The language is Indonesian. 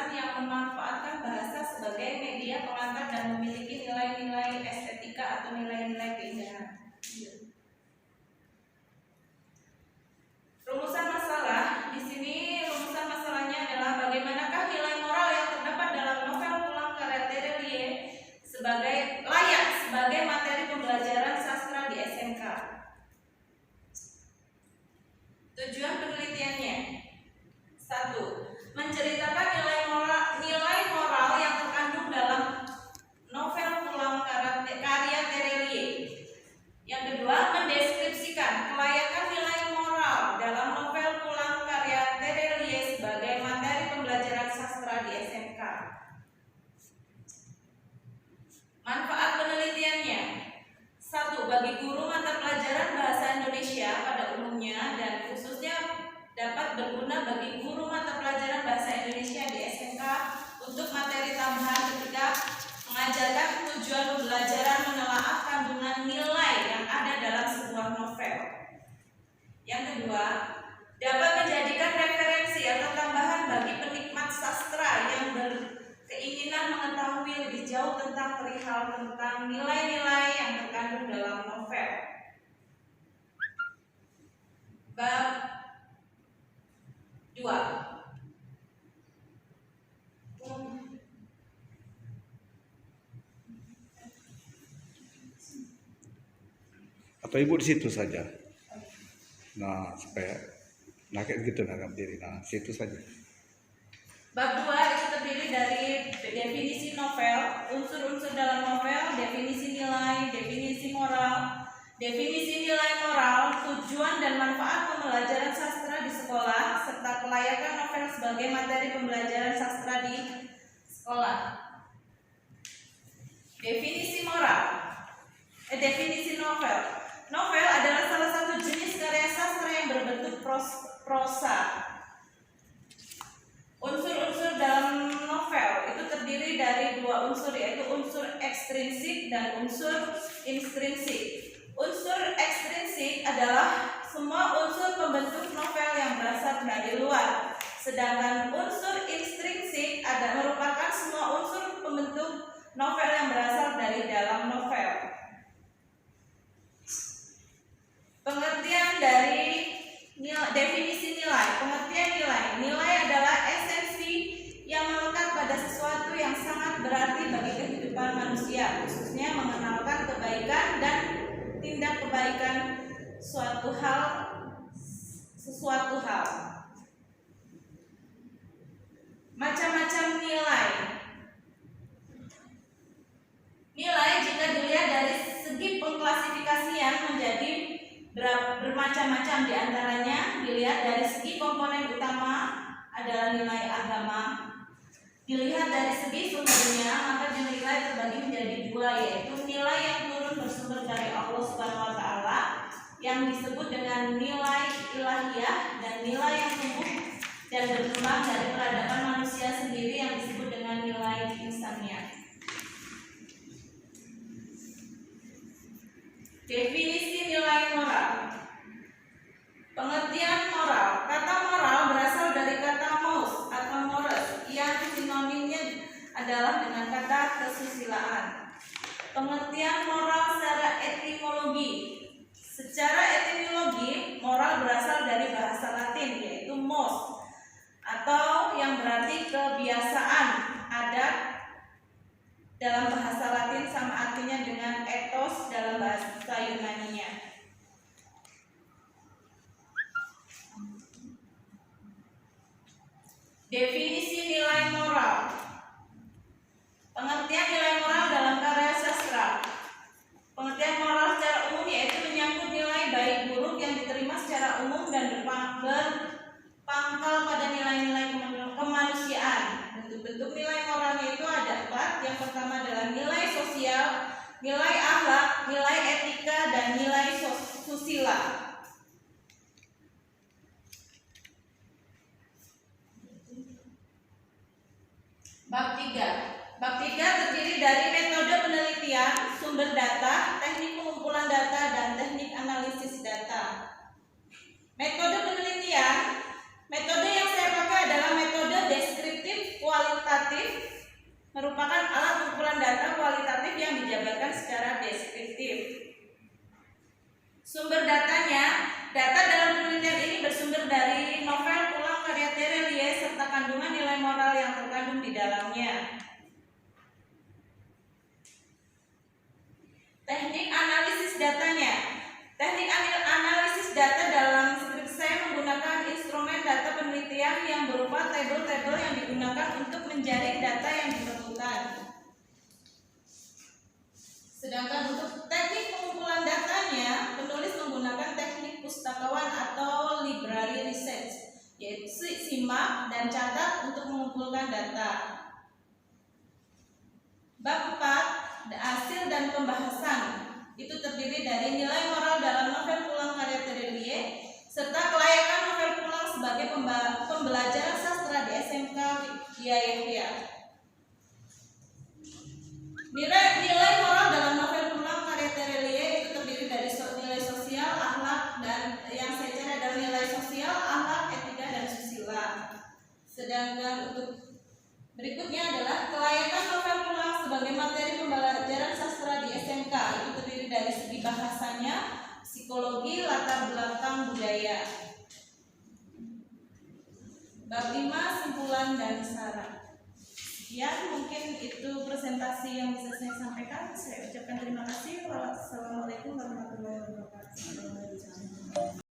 tulisan yang memanfaatkan bahasa sebagai media pengantar dan memiliki nilai-nilai estetika atau nilai-nilai keindahan. Rumusan masalah di sini, rumusan masalahnya adalah bagaimanakah nilai moral yang terdapat dalam novel pulang karya Terelie layak sebagai materi pembelajaran sastra di SMK. Tujuan penelitiannya: 1. Menceritakan nilai moral yang terkandung dalam novel pulang karya Terelie. Yang kedua, mendeskripsikan kelayakan nilai moral dalam novel pulang karya Terelie sebagai materi pembelajaran sastra di SMK. Manfaat penelitiannya: 1. Bagi guru mata pelajaran bahasa Indonesia pada umumnya dan khususnya dapat berguna bagi guru mata pelajaran bahasa Indonesia di SMK untuk materi tambahan ketika mengajarkan tujuan pembelajaran menelaah kandungan nilai yang ada dalam sebuah novel. Yang kedua, dapat menjadikan referensi atau tambahan bagi penikmat sastra yang berkeinginan mengetahui lebih jauh tentang perihal tentang nilai-nilai yang terkandung dalam novel. Bab 2. Atau ibu di situ saja. Nah, supaya kayak gitu nangkap diri. Nah, situ saja. Bab 2 itu terdiri dari definisi novel, unsur-unsur dalam novel, definisi nilai, definisi moral, definisi nilai moral, tujuan dan manfaat pembelajaran sastra di sekolah, serta kelayakan novel sebagai materi pembelajaran sastra di sekolah. Definisi definisi novel. Novel adalah salah satu jenis karya sastra yang berbentuk prosa. Unsur-unsur dalam novel itu terdiri dari dua unsur, yaitu unsur ekstrinsik dan unsur intrinsik. Unsur ekstrinsik adalah semua unsur pembentuk novel yang berasal dari luar, sedangkan unsur intrinsik merupakan semua unsur pembentuk novel yang berasal dari dalam novel. Pengertian dari definisi nilai. Pengertian nilai adalah esensi yang melekat pada sesuatu yang sangat berarti bagi kehidupan manusia, khususnya mengenalkan kebaikan dan tindak kebaikan sesuatu hal. Macam-macam nilai. Nilai jika dilihat dari segi pengklasifikasian menjadi bermacam-macam, diantaranya dilihat dari segi komponen utama adalah nilai agama. Dilihat dari segi sumbernya, maka nilai terbagi menjadi dua, yaitu nilai yang turun bersumber dari Allah Subhanahu wa Ta'ala yang disebut dengan nilai ilahiyah, dan nilai yang tumbuh dan berkembang dari peradaban manusia sendiri yang disebut dengan nilai insaniyah. Definisi nilai moral. Pengertian moral. Kata moral berasal dari kata mos atau mores yang sinonimnya adalah dengan kata kesusilaan. Pengertian moral secara etimologi. Secara etimologi, moral berasal dari bahasa Latin, yaitu mos, atau yang berarti kebiasaan, adat dalam bahasa Latin, sama artinya dengan ethos dalam bahasa Yunani-nya. Definisi nilai moral. Pengertian nilai moral dalam karya sastra. Pengertian moral secara umum yaitu menyangkut nilai baik buruk yang diterima secara umum dan berpangkal pada nilai-nilai kemanusiaan. Bentuk-bentuk nilai moralnya itu ada 4. Yang pertama adalah nilai sosial, nilai akhlak, nilai etika, dan nilai susila. Bab 3. Bab 3 terdiri dari metode penelitian, sumber data, teknik pengumpulan data, dan teknik analisis data. Metode penelitian, metode yang saya pakai adalah metode deskriptif dalamnya. Teknik analisis datanya. Teknik analisis data dalam skrip saya menggunakan instrumen data penelitian yang berupa tabel-tabel yang digunakan untuk menjaring data yang diperlukan. Sedangkan untuk teknik pengumpulan datanya, penulis menggunakan teknik pustakawan atau library research, yaitu simak dan catat untuk mengumpulkan data. Bab 4, hasil dan pembahasan, itu terdiri dari nilai moral dalam novel pulang karya Terelie, serta kelayakan novel pulang sebagai pembelajaran sastra di SMK Yahya. Nilai moral dalam novel pulang karya Terelie itu terdiri dari nilai sosial, akhlak, dan yang saya cari adalah nilai sosial, akhlak, etika, dan susila. Sedangkan untuk berikutnya adalah kelayakan novel pulang sebagai materi pembelajaran sastra di SMK, itu terdiri dari segi bahasanya, psikologi, latar belakang budaya. Bab 5, simpulan dan saran. Ya, mungkin itu presentasi yang bisa saya sampaikan. Saya ucapkan terima kasih. Wassalamualaikum warahmatullahi wabarakatuh.